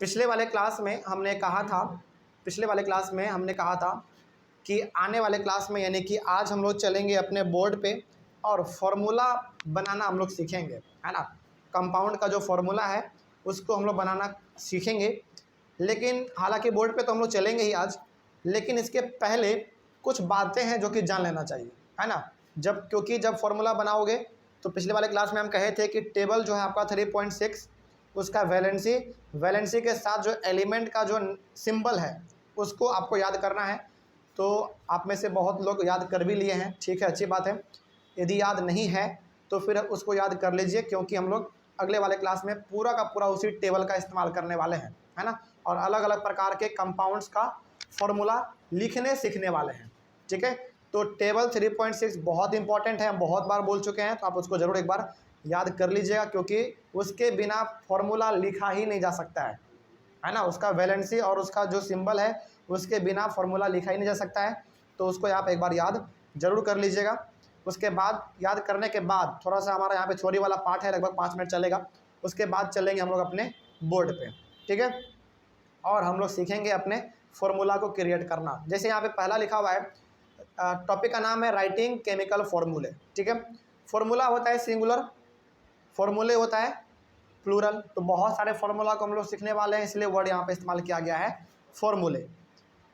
पिछले वाले क्लास में हमने कहा था कि आने वाले क्लास में यानी कि आज हम लोग चलेंगे अपने बोर्ड पे और फार्मूला बनाना हम लोग सीखेंगे, है ना। कंपाउंड का जो फार्मूला है उसको हम लोग बनाना सीखेंगे। लेकिन हालांकि बोर्ड पे तो हम लोग चलेंगे ही आज, लेकिन इसके पहले कुछ बातें हैं जो कि जान लेना चाहिए, है ना। क्योंकि जब फार्मूला बनाओगे तो पिछले वाले क्लास में हम कहे थे कि टेबल जो है आपका 3.6 उसका वैलेंसी के साथ जो एलिमेंट का जो सिंबल है उसको आपको याद करना है। तो आप में से बहुत लोग याद कर भी लिए हैं, ठीक है, अच्छी बात है। यदि याद नहीं है तो फिर उसको याद कर लीजिए, क्योंकि हम लोग अगले वाले क्लास में पूरा का पूरा उसी टेबल का इस्तेमाल करने वाले हैं, है ना। और अलग अलग प्रकार के कंपाउंड्स का फॉर्मूला लिखने सीखने वाले हैं, ठीक है। तो टेबल 3.6 बहुत इंपॉर्टेंट है, हम बहुत बार बोल चुके हैं, तो आप उसको ज़रूर एक बार याद कर लीजिएगा, क्योंकि उसके बिना फॉर्मूला लिखा ही नहीं जा सकता है ना। उसका वैलेंसी और उसका जो सिंबल है उसके बिना फॉर्मूला लिखा ही नहीं जा सकता है। तो उसको आप एक बार याद ज़रूर कर लीजिएगा। उसके बाद याद करने के बाद थोड़ा सा हमारा यहाँ पे थ्योरी वाला पार्ट है, लगभग 5 मिनट चलेगा। उसके बाद चलेंगे हम लोग अपने बोर्ड पे, ठीक है, और हम लोग सीखेंगे अपने फॉर्मूला को क्रिएट करना। जैसे यहाँ पे पहला लिखा हुआ है, टॉपिक का नाम है राइटिंग केमिकल फॉर्मूले, ठीक है। फॉर्मूला होता है सिंगुलर, फॉर्मूले होता है प्लूरल। तो बहुत सारे फॉर्मूला को हम लोग सीखने वाले हैं, इसलिए वर्ड यहाँ पे इस्तेमाल किया गया है फॉर्मूले।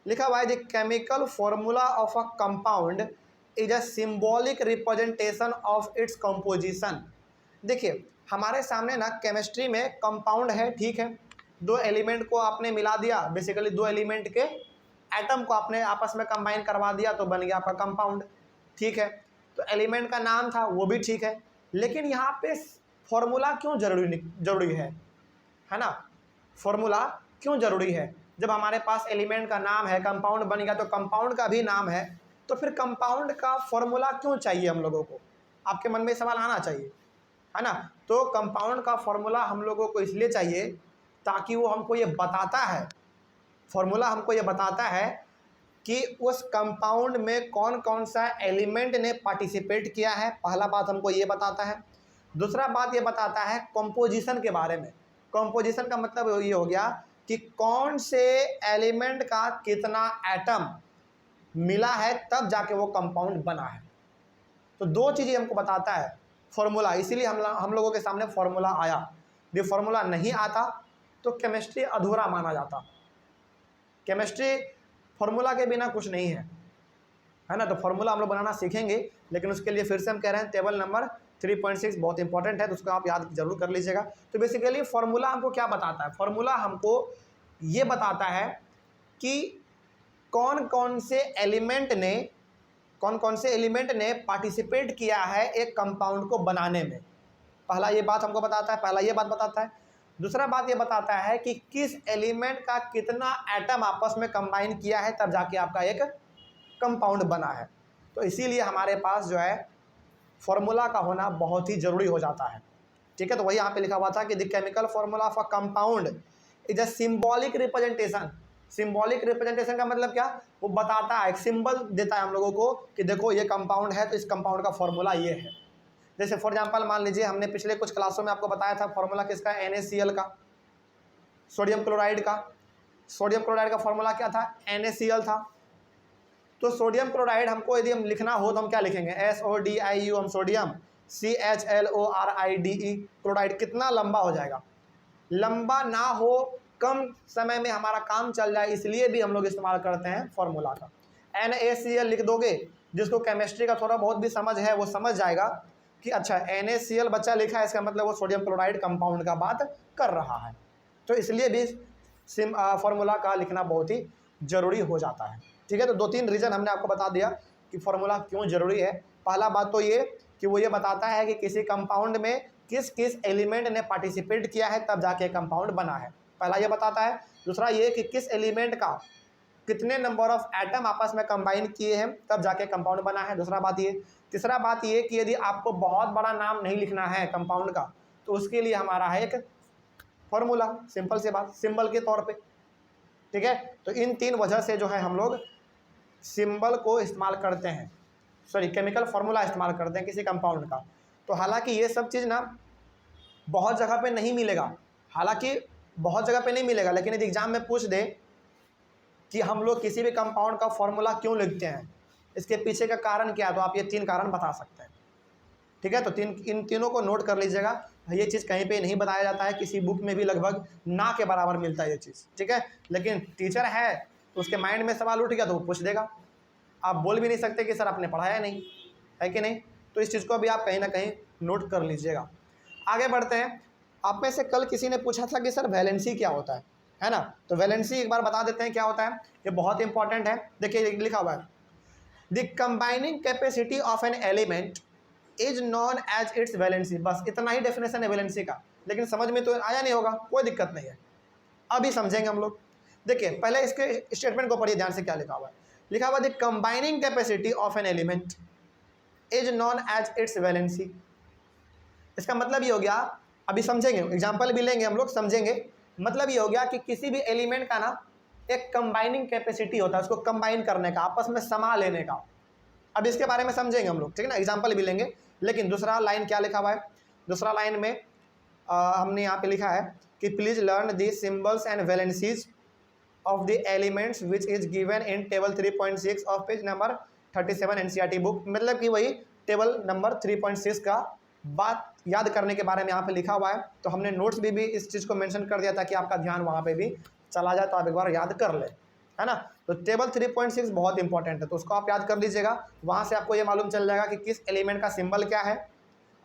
लिखा हुआ है the chemical formula of a compound is a symbolic representation of its composition. देखिए हमारे सामने ना केमिस्ट्री में कंपाउंड है, ठीक है। दो एलिमेंट को आपने मिला दिया, बेसिकली दो एलिमेंट के एटम को आपने आपस में कंबाइन करवा दिया तो बन गया आपका कंपाउंड, ठीक है। तो एलिमेंट का नाम था वो भी ठीक है, लेकिन यहाँ पे फॉर्मूला क्यों जरूरी है ना। फॉर्मूला क्यों जरूरी है? जब हमारे पास एलिमेंट का नाम है, कंपाउंड बन गया, तो कंपाउंड का भी नाम है, तो फिर कंपाउंड का फॉर्मूला क्यों चाहिए हम लोगों को? आपके मन में सवाल आना चाहिए, है ना। तो कंपाउंड का फॉर्मूला हम लोगों को इसलिए चाहिए ताकि वो हमको ये बताता है, फॉर्मूला हमको ये बताता है कि उस कंपाउंड में कौन कौन सा एलिमेंट ने पार्टिसिपेट किया है। पहला बात हमको ये बताता है। दूसरा बात ये बताता है कंपोजिशन के बारे में। कंपोजिशन का मतलब ये हो गया कि कौन से एलिमेंट का कितना एटम मिला है तब जाके वो कंपाउंड बना है। तो दो चीज़ें हमको बताता है फॉर्मूला, इसीलिए हम लोगों के सामने फॉर्मूला आया। ये फॉर्मूला नहीं आता तो केमिस्ट्री अधूरा माना जाता। केमिस्ट्री फॉर्मूला के बिना कुछ नहीं है ना। तो फॉर्मूला हम लोग बनाना सीखेंगे, लेकिन उसके लिए फिर से हम कह रहे हैं टेबल नंबर 3.6 बहुत इंपॉर्टेंट है, तो उसको आप याद जरूर कर लीजिएगा। तो बेसिकली फॉर्मूला हमको क्या बताता है? फॉर्मूला हमको ये बताता है कि कौन कौन से एलिमेंट ने पार्टिसिपेट किया है एक कंपाउंड को बनाने में। पहला ये बात हमको बताता है, दूसरा बात ये बताता है कि किस एलिमेंट का कितना एटम आपस में कंबाइन किया है तब जाके आपका एक कंपाउंड बना है। तो इसीलिए हमारे पास जो है फॉर्मूला का होना बहुत ही ज़रूरी हो जाता है, ठीक है। तो वही यहाँ पे लिखा हुआ था कि the chemical formula of a compound is a symbolic representation. Symbolic representation का मतलब क्या? वो बताता है, एक सिंबल देता है हम लोगों को कि देखो ये कंपाउंड है तो इस कंपाउंड का फॉर्मूला ये है। जैसे फॉर एग्जांपल मान लीजिए हमने पिछले कुछ क्लासों में आपको बताया था फॉर्मूला किसका? NaCl का, सोडियम क्लोराइड का। सोडियम क्लोराइड का फॉर्मूला क्या था? NaCl था। तो सोडियम क्लोराइड हमको यदि हम लिखना हो तो हम क्या लिखेंगे? SODIU, हम सोडियम, CHLORIDE क्लोराइड। कितना लंबा हो जाएगा? लंबा ना हो, कम समय में हमारा काम चल जाए, इसलिए भी हम लोग इस्तेमाल करते हैं फॉर्मूला का। NaCl लिख दोगे, जिसको केमिस्ट्री का थोड़ा बहुत भी समझ है वो समझ जाएगा कि अच्छा NaCl बच्चा लिखा है, इसका मतलब वो सोडियम क्लोराइड कंपाउंड का बात कर रहा है। तो इसलिए भी फॉर्मूला का लिखना बहुत ही ज़रूरी हो जाता है, ठीक है। तो 2-3 रीज़न हमने आपको बता दिया कि फॉर्मूला क्यों ज़रूरी है। पहला बात तो ये कि वो ये बताता है कि किसी कंपाउंड में किस किस एलिमेंट ने पार्टिसिपेट किया है तब जाके कंपाउंड बना है, पहला ये बताता है। दूसरा ये कि किस एलिमेंट का कितने नंबर ऑफ एटम आपस में कंबाइन किए हैं तब जाके कंपाउंड बना है, दूसरा बात ये। तीसरा बात ये कि यदि आपको बहुत बड़ा नाम नहीं लिखना है कंपाउंड का तो उसके लिए हमारा है एक फॉर्मूला, सिंपल सी बात, सिंबल के तौर पे, ठीक है। तो इन 3 वजह से जो है हम लोग सिंबल को इस्तेमाल करते हैं, केमिकल फार्मूला इस्तेमाल करते हैं किसी कंपाउंड का। तो हालांकि ये सब चीज़ ना बहुत जगह पे नहीं मिलेगा, हालांकि बहुत जगह पे नहीं मिलेगा, लेकिन यदि एग्जाम में पूछ दे कि हम लोग किसी भी कंपाउंड का फॉर्मूला क्यों लिखते हैं, इसके पीछे का कारण क्या है, तो आप ये 3 कारण बता सकते हैं। ठीक है, तो इन तीनों को नोट कर लीजिएगा। ये चीज़ कहीं पे नहीं बताया जाता है, किसी बुक में भी लगभग ना के बराबर मिलता है ये चीज़। ठीक है, लेकिन टीचर है तो उसके माइंड में सवाल उठ गया तो वो पूछ देगा। आप बोल भी नहीं सकते कि सर आपने पढ़ाया नहीं, है कि नहीं। तो इस चीज़ को भी आप कहीं ना कहीं नोट कर लीजिएगा। आगे बढ़ते हैं। आप में से कल किसी ने पूछा था कि सर वैलेंसी क्या होता है ना। तो वैलेंसी एक बार बता देते हैं क्या होता है, ये बहुत इंपॉर्टेंट है। देखिए लिखा हुआ है, the combining capacity of an element is known as its valency. बस इतना ही डेफिनेशन है वैलेंसी का, लेकिन समझ में तो आया नहीं होगा, कोई दिक्कत नहीं है, अभी समझेंगे हम लोग। देखिए पहले इसके स्टेटमेंट को पढ़िए ध्यान से, क्या लिखा हुआ है। लिखा हुआ the combining capacity of an element is known as its valency. इसका मतलब ये हो गया, अभी समझेंगे, एग्जाम्पल भी लेंगे हम लोग, समझेंगे। मतलब ये हो गया कि किसी भी एलिमेंट का ना एक कंबाइनिंग कैपेसिटी होता है, उसको कंबाइन करने का, आपस में समा लेने का। अब इसके बारे में समझेंगे हम लोग, ठीक है ना, एग्जाम्पल भी लेंगे। लेकिन दूसरा लाइन क्या लिखा हुआ है, दूसरा लाइन में हमने यहाँ पे लिखा है कि please learn the symbols and valencies of the elements which is given in table 3.6 of page number 37 NCERT book. मतलब कि वही टेबल नंबर 3.6 का बात याद करने के बारे में यहाँ पे लिखा हुआ है। तो हमने नोट्स भी इस चीज़ को मेंशन कर दिया ताकि आपका ध्यान वहाँ पे भी चला जाए, तो आप एक बार याद कर ले, है ना। तो टेबल 3.6 बहुत इंपॉर्टेंट है, तो उसको आप याद कर लीजिएगा। वहाँ से आपको ये मालूम चल जाएगा कि किस एलिमेंट का सिंबल क्या है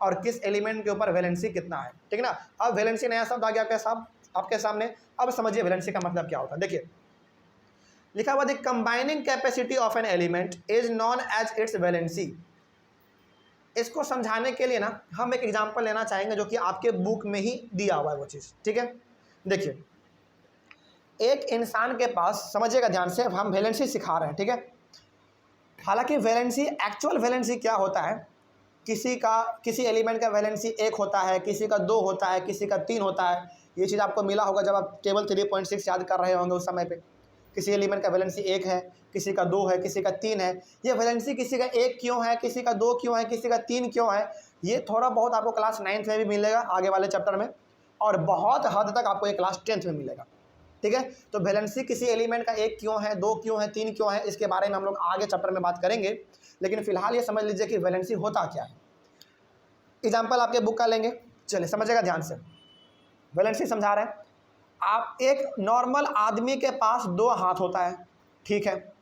और किस एलिमेंट के ऊपर वैलेंसी कितना है, ठीक है ना। अब वैलेंसी नया शब्द आ गया आपके सामने। अब समझिए वैलेंसी का मतलब क्या होता है। देखिए लिखा हुआ the combining capacity of an element is known as its valency. इसको समझाने के लिए ना हम एक एग्जांपल लेना चाहेंगे जो कि आपके बुक में ही दिया हुआ है वो चीज़, ठीक है। देखिए एक इंसान के पास, समझिएगा ध्यान से, हम वैलेंसी सिखा रहे हैं, ठीक है। हालांकि वैलेंसी, एक्चुअल वैलेंसी क्या होता है, किसी एलिमेंट का वैलेंसी 1 होता है, किसी का 2 होता है, किसी का 3 होता है। ये चीज़ आपको मिला होगा जब आप टेबल 3.6 याद कर रहे होंगे उस समय पे। किसी एलिमेंट का वैलेंसी 1 है, किसी का 2 है, किसी का 3 है। ये वैलेंसी किसी का 1 क्यों है, किसी का 2 क्यों है, किसी का 3 क्यों है, ये थोड़ा बहुत आपको क्लास 9th में भी मिलेगा आगे वाले चैप्टर में, और बहुत हद तक आपको ये क्लास 10th में मिलेगा, ठीक है। तो वैलेंसी किसी एलिमेंट का 1 क्यों है, 2 क्यों है, 3 क्यों है, इसके बारे में हम लोग आगे चैप्टर में बात करेंगे। लेकिन फिलहाल ये समझ लीजिए कि वैलेंसी होता क्या है। एग्जाम्पल आपके बुक का लेंगे, चलिए समझिएगा ध्यान से। वैलेंसी समझा रहे हैं। आप, एक नॉर्मल आदमी के पास 2 हाथ होता है, ठीक है,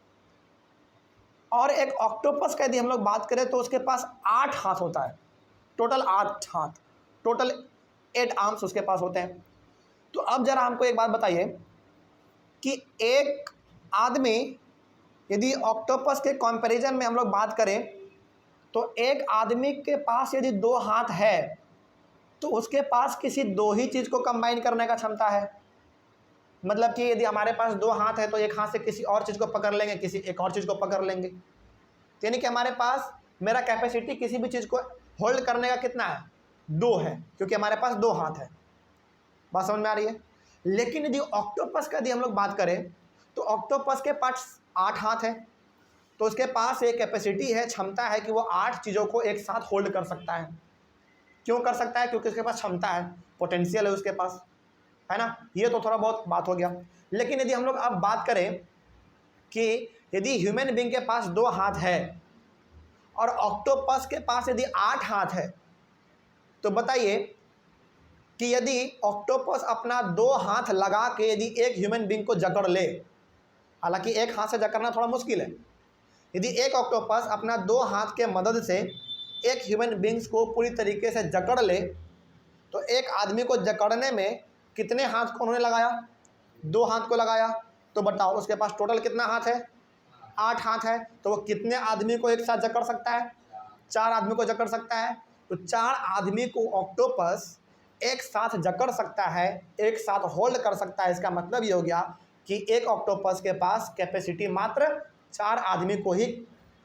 और एक ऑक्टोपस का यदि हम लोग बात करें तो उसके पास 8 हाथ होता है, टोटल 8 हाथ, टोटल 8 आर्म्स उसके पास होते हैं। तो अब जरा हमको एक बात बताइए कि एक आदमी, यदि ऑक्टोपस के कंपैरिजन में हम लोग बात करें तो एक आदमी के पास यदि 2 हाथ है तो उसके पास किसी 2 ही चीज़ को कंबाइन करने का क्षमता है। मतलब कि यदि हमारे पास 2 हाथ है तो एक हाथ से किसी और चीज़ को पकड़ लेंगे, किसी एक और चीज़ को पकड़ लेंगे। यानी कि हमारे पास, मेरा कैपेसिटी किसी भी चीज़ को होल्ड करने का कितना है, 2 है, क्योंकि हमारे पास 2 हाथ है। बात समझ में आ रही है। लेकिन यदि ऑक्टोपस का यदि हम लोग बात करें तो ऑक्टोपस के पास 8 हाथ है, तो उसके पास एक कैपेसिटी है, क्षमता है कि वो 8 चीज़ों को एक साथ होल्ड कर सकता है। क्यों कर सकता है, क्योंकि उसके पास क्षमता है, पोटेंशियल है उसके पास, है ना। ये तो थोड़ा बहुत बात हो गया। लेकिन यदि हम लोग अब बात करें कि यदि ह्यूमन बीइंग के पास 2 हाथ है और ऑक्टोपस के पास यदि 8 हाथ है, तो बताइए कि यदि ऑक्टोपस अपना 2 हाथ लगा के यदि एक ह्यूमन बीइंग को जकड़ ले, हालांकि एक हाथ से जकड़ना थोड़ा मुश्किल है, यदि एक ऑक्टोपस अपना 2 हाथ के मदद से एक ह्यूमन बीइंग्स को पूरी तरीके से जकड़ ले, तो एक आदमी को जकड़ने में कितने हाथ को उन्होंने लगाया, 2 हाथ को लगाया। तो बताओ उसके पास टोटल कितना हाथ है, 8 हाथ है। तो वो कितने आदमी को एक साथ जकड़ सकता है, 4 आदमी को जकड़ सकता है। तो 4 आदमी को ऑक्टोपस एक साथ जकड़ सकता है, एक साथ होल्ड कर सकता है। इसका मतलब ये हो गया कि एक ऑक्टोपस के पास कैपेसिटी मात्र 4 आदमी को ही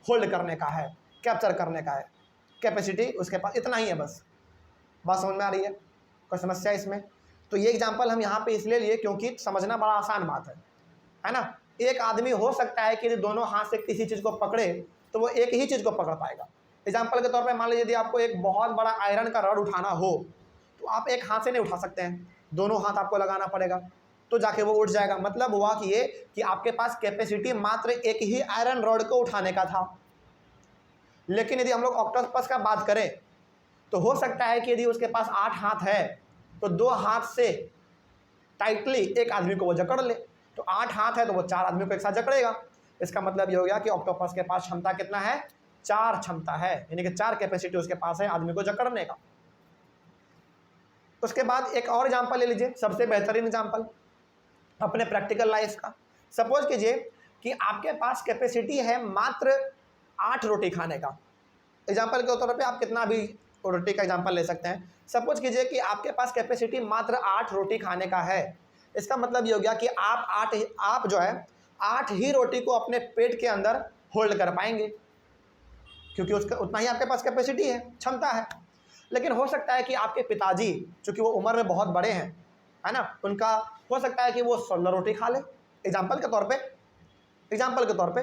होल्ड करने का है, कैप्चर करने का है, कैपेसिटी उसके पास इतना ही है बस। बात समझ में आ रही है, कोई समस्या इसमें। तो ये एग्जांपल हम यहाँ पे इसलिए लिए क्योंकि समझना बड़ा आसान बात है ना। एक आदमी हो सकता है कि यदि दोनों हाथ से किसी चीज़ को पकड़े तो वो एक ही चीज़ को पकड़ पाएगा। एग्जाम्पल के तौर पे मान लीजिए यदि आपको एक बहुत बड़ा आयरन का रॉड उठाना हो तो आप एक हाथ से नहीं उठा सकते हैं, दोनों हाथ आपको लगाना पड़ेगा, तो जाके वो उठ जाएगा। मतलब हुआ कि ये कि आपके पास कैपेसिटी मात्र एक ही आयरन रॉड को उठाने का था। लेकिन यदि हम लोग ऑक्टोपस का बात करें तो हो सकता है कि यदि उसके पास 8 हाथ है तो 2 हाथ से टाइटली एक आदमी को वो जकड़ ले, तो 8 हाथ है तो वो 4 आदमी को एक साथ जकड़ेगा। इसका मतलब ये हो गया कि ऑक्टोपस के पास क्षमता कितना है, 4 क्षमता है, यानी कि 4 कैपेसिटी उसके पास है आदमी को जकड़ने का। उसके बाद एक और एग्जांपल ले लीजिए, सबसे बेहतरीन एग्जांपल अपने प्रैक्टिकल लाइफ का। सपोज कीजिए कि आपके पास कैपेसिटी है मात्र 8 रोटी खाने का। एग्जांपल के तौर पे आप कितना भी रोटी का एग्जांपल ले सकते हैं। सपोज कीजिए कि आपके पास कैपेसिटी मात्र 8 रोटी खाने का है। इसका मतलब ये हो गया कि आप जो है 8 ही रोटी को अपने पेट के अंदर होल्ड कर पाएंगे, क्योंकि उसका उतना ही आपके पास कैपेसिटी है, क्षमता है। लेकिन हो सकता है कि आपके पिताजी, चूंकि वो उम्र में बहुत बड़े हैं, है ना, उनका हो सकता है कि वो 16 रोटी खा ले। एग्जाम्पल के तौर पे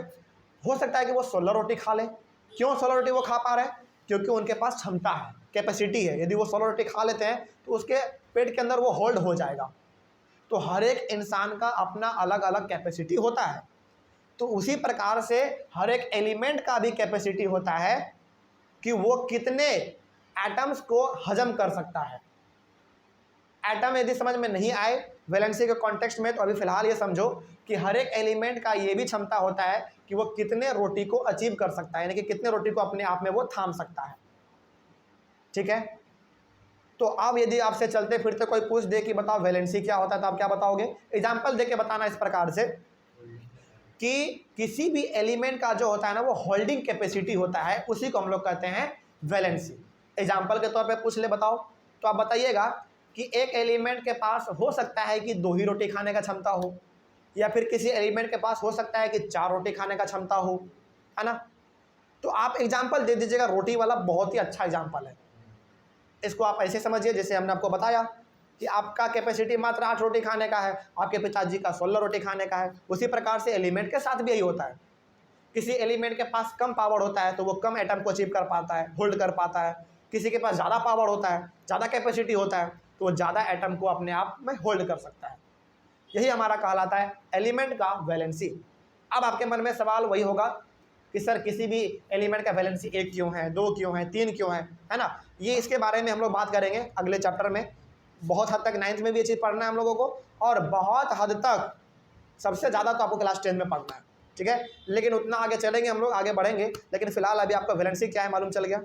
हो सकता है कि वो 16 रोटी खा ले। क्यों 16 रोटी वो खा पा रहे हैं? क्योंकि उनके पास क्षमता है, कैपेसिटी है। यदि वो 16 रोटी खा लेते हैं तो उसके पेट के अंदर वो होल्ड हो जाएगा। तो हर एक इंसान का अपना अलग अलग कैपेसिटी होता है। तो उसी प्रकार से हर एक एलिमेंट का भी कैपेसिटी होता है कि वो कितने एटम्स को हजम कर सकता है। एटम यदि समझ में नहीं आए वैलेंसी के कॉन्टेक्स्ट में, तो अभी फिलहाल ये समझो कि हर एक एलिमेंट का ये भी क्षमता होता है कि वो कितने रोटी को अचीव कर सकता है, यानी कि कितने रोटी को अपने आप में वो थाम सकता है। ठीक है, तो अब यदि आपसे चलते फिरते कोई पूछ दे कि बताओ वैलेंसी क्या होता है, तो आप क्या बताओगे? एग्जाम्पल दे के बताना इस प्रकार से कि किसी भी एलिमेंट का जो होता है ना वो होल्डिंग कैपेसिटी होता है, उसी को हम लोग कहते हैं वैलेंसी। एग्जाम्पल के तौर पे पूछ ले बताओ, तो आप बताइएगा कि एक एलिमेंट के पास हो सकता है कि 2 ही रोटी खाने का क्षमता हो, या फिर किसी एलिमेंट के पास हो सकता है कि 4 रोटी खाने का क्षमता हो, है ना। तो आप एग्जाम्पल दे दीजिएगा। रोटी वाला बहुत ही अच्छा एग्जाम्पल है। इसको आप ऐसे समझिए जैसे हमने आपको बताया कि आपका कैपेसिटी मात्र 8 रोटी खाने का है, आपके पिताजी का 16 रोटी खाने का है। उसी प्रकार से एलिमेंट के साथ भी यही होता है। किसी एलिमेंट के पास कम पावर होता है तो वो कम एटम को अचीव कर पाता है, होल्ड कर पाता है। किसी के पास ज़्यादा पावर होता है, ज़्यादा कैपेसिटी होता है, तो वो ज़्यादा एटम को अपने आप में होल्ड कर सकता है। यही हमारा कहलाता है एलिमेंट का वैलेंसी। अब आपके मन में सवाल वही होगा कि सर किसी भी एलिमेंट का वैलेंसी 1 क्यों है, 2 क्यों है, 3 क्यों है ना। ये इसके बारे में हम लोग बात करेंगे अगले चैप्टर में। बहुत हद तक 9th में भी ये चीज़ पढ़ना है हम लोगों को, और बहुत हद तक सबसे ज़्यादा तो आपको क्लास 10 में पढ़ना है। ठीक है, लेकिन उतना आगे चलेंगे हम लोग, आगे बढ़ेंगे। लेकिन फिलहाल अभी आपका वैलेंसी क्या है मालूम चल गया।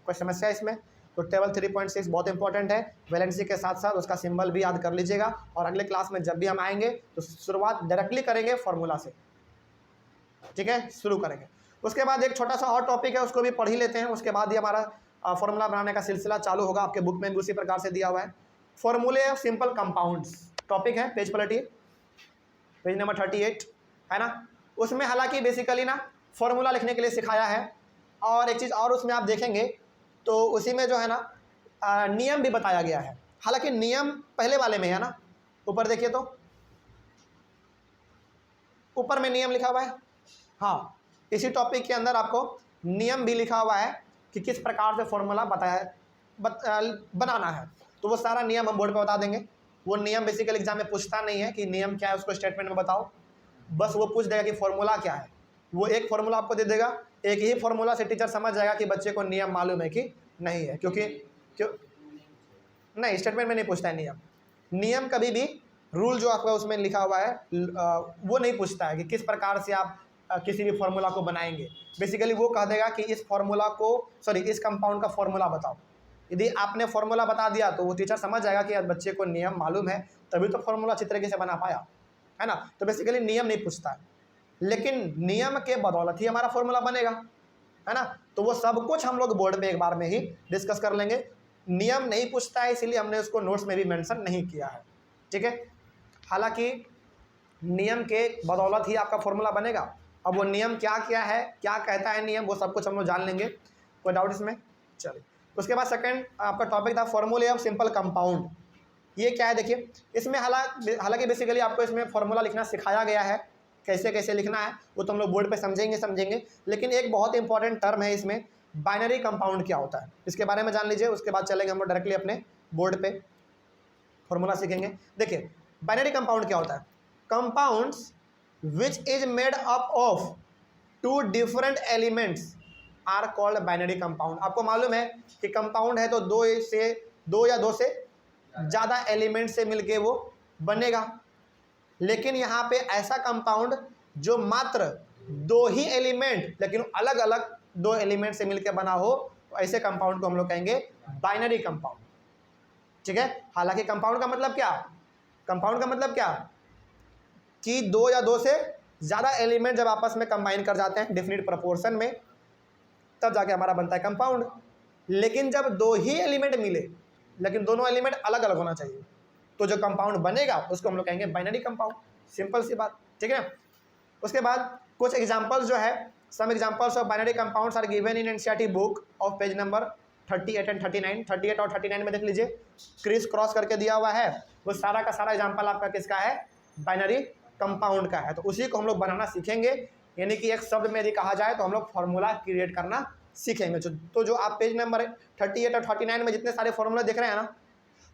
कोई समस्या इसमें? तो टेबल 3.6 बहुत इंपॉर्टेंट है। वैलेंसी के साथ साथ उसका सिंबल भी याद कर लीजिएगा। और अगले क्लास में जब भी हम आएंगे तो शुरुआत डायरेक्टली करेंगे फॉर्मूला से। ठीक है, शुरू करेंगे। उसके बाद एक छोटा सा और टॉपिक है, उसको भी पढ़ ही लेते हैं। उसके बाद ही हमारा फॉर्मूला बनाने का सिलसिला चालू होगा। आपके बुक में भी उसी प्रकार से दिया हुआ है। फॉर्मूले ऑफ सिंपल कंपाउंड्स टॉपिक है, पेज पलटिए, पेज नंबर 38 है ना। उसमें हालांकि बेसिकली ना फॉर्मूला लिखने के लिए सिखाया है। और एक चीज़ और उसमें आप देखेंगे तो उसी में जो है ना नियम भी बताया गया है। हालांकि नियम पहले वाले में है ना, ऊपर देखिए तो ऊपर में नियम लिखा हुआ है। हाँ, इसी टॉपिक के अंदर आपको नियम भी लिखा हुआ है कि किस प्रकार से फॉर्मूला बनाना है। तो वो सारा नियम हम बोर्ड पे बता देंगे। वो नियम बेसिकली एग्जाम में पूछता नहीं है कि नियम क्या है, उसको स्टेटमेंट में बताओ, बस वो पूछ देगा कि फॉर्मूला क्या है। वो एक फॉर्मूला आपको दे देगा। एक ही फॉर्मूला से टीचर समझ जाएगा कि बच्चे को नियम मालूम है कि नहीं है। क्यों नहीं, स्टेटमेंट में नहीं पूछता है नियम। नियम कभी भी रूल जो आपका उसमें लिखा हुआ है वो नहीं पूछता है कि किस प्रकार से आप किसी भी फॉर्मूला को बनाएंगे। बेसिकली वो कह देगा कि इस कंपाउंड का फॉर्मूला बताओ। यदि आपने फॉर्मूला बता दिया तो वो टीचर समझ जाएगा कि यार बच्चे को नियम मालूम है, तभी तो फॉर्मूला अच्छी तरीके से बना पाया, है ना। तो बेसिकली नियम नहीं पूछता है, लेकिन नियम के बदौलत ही हमारा फॉर्मूला बनेगा, है ना। तो वो सब कुछ हम लोग बोर्ड पे एक बार में ही डिस्कस कर लेंगे। नियम नहीं पूछता है, इसीलिए हमने उसको नोट्स में भी मेंशन नहीं किया है। ठीक है, हालांकि नियम के बदौलत ही आपका फॉर्मूला बनेगा। अब वो नियम क्या क्या है, क्या कहता है नियम, वो सब कुछ हम लोग जान लेंगे। कोई डाउट इसमें? चलिए, उसके बाद सेकंड आपका टॉपिक था फॉर्मूले ऑफ सिंपल कंपाउंड। ये क्या है देखिए, इसमें हालांकि बेसिकली आपको इसमें फॉर्मूला लिखना सिखाया गया है, कैसे कैसे लिखना है वो तो हम लोग बोर्ड पे समझेंगे। लेकिन एक बहुत इंपॉर्टेंट टर्म है इसमें, बाइनरी कंपाउंड क्या होता है, इसके बारे में जान लीजिए। उसके बाद चलेंगे हम लोग डायरेक्टली अपने बोर्ड पे फॉर्मूला सीखेंगे। देखिए बाइनरी कंपाउंड क्या होता है, compounds which is made up of two different elements are called binary compound. आपको मालूम है कि कंपाउंड है तो दो या दो से ज़्यादा एलिमेंट से मिलके वो बनेगा, लेकिन यहाँ पे ऐसा कंपाउंड जो मात्र दो ही एलिमेंट लेकिन अलग अलग दो एलिमेंट से मिलकर बना हो, तो ऐसे कंपाउंड को हम लोग कहेंगे बाइनरी कंपाउंड। ठीक है, हालांकि कंपाउंड का मतलब क्या, कंपाउंड का मतलब क्या कि दो या दो से ज़्यादा एलिमेंट जब आपस में कंबाइन कर जाते हैं डिफिनिट प्रोपोर्शन में, तब जाके हमारा बनता है कंपाउंड। लेकिन जब दो ही एलिमेंट मिले लेकिन दोनों एलिमेंट अलग अलग होना चाहिए, तो जो कंपाउंड बनेगा उसको हम लोग कहेंगे बाइनरी कंपाउंड। सिंपल सी बात, ठीक है। उसके बाद कुछ एग्जांपल्स जो है, some examples of binary compounds are given in NCERT book of page number 38 and 39। 38 और 39 में देख लीजिए, क्रिस क्रॉस करके दिया हुआ है, वो सारा का सारा एग्जाम्पल आपका किसका है, बाइनरी कंपाउंड का है। तो उसी को हम लोग बनाना सीखेंगे, यानी कि एक शब्द में यदि कहा जाए तो हम लोग फॉर्मूला क्रिएट करना सीखेंगे। तो जो आप पेज नंबर 38 और 39 में जितने सारे फॉर्मूला देख रहे हैं ना,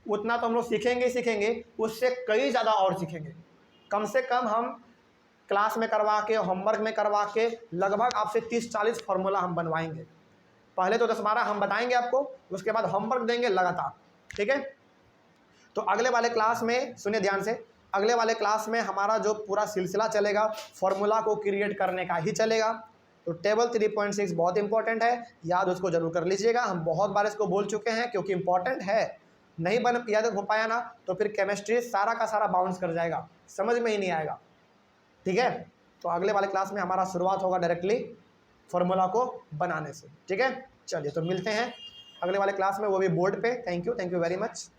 उतना तो हम लोग सीखेंगे ही सीखेंगे, उससे कई ज़्यादा और सीखेंगे। कम से कम हम क्लास में करवा के, होमवर्क में करवा के लगभग आपसे 30-40 फार्मूला हम बनवाएंगे। पहले तो 10-12 हम बताएंगे आपको, उसके बाद होमवर्क देंगे लगातार, ठीक है। तो अगले वाले क्लास में सुनिए ध्यान से, अगले वाले क्लास में हमारा जो पूरा सिलसिला चलेगा फॉर्मूला को क्रिएट करने का ही चलेगा। तो टेबल 3.6 बहुत इंपॉर्टेंट है, याद उसको जरूर कर लीजिएगा। हम बहुत बार इसको बोल चुके हैं क्योंकि इंपॉर्टेंट है, नहीं बन याद हो पाया ना तो फिर केमिस्ट्री सारा का सारा बाउंस कर जाएगा, समझ में ही नहीं आएगा, ठीक है। तो अगले वाले क्लास में हमारा शुरुआत होगा डायरेक्टली फॉर्मूला को बनाने से, ठीक है। चलिए तो मिलते हैं अगले वाले क्लास में, वो भी बोर्ड पे। Thank you very much.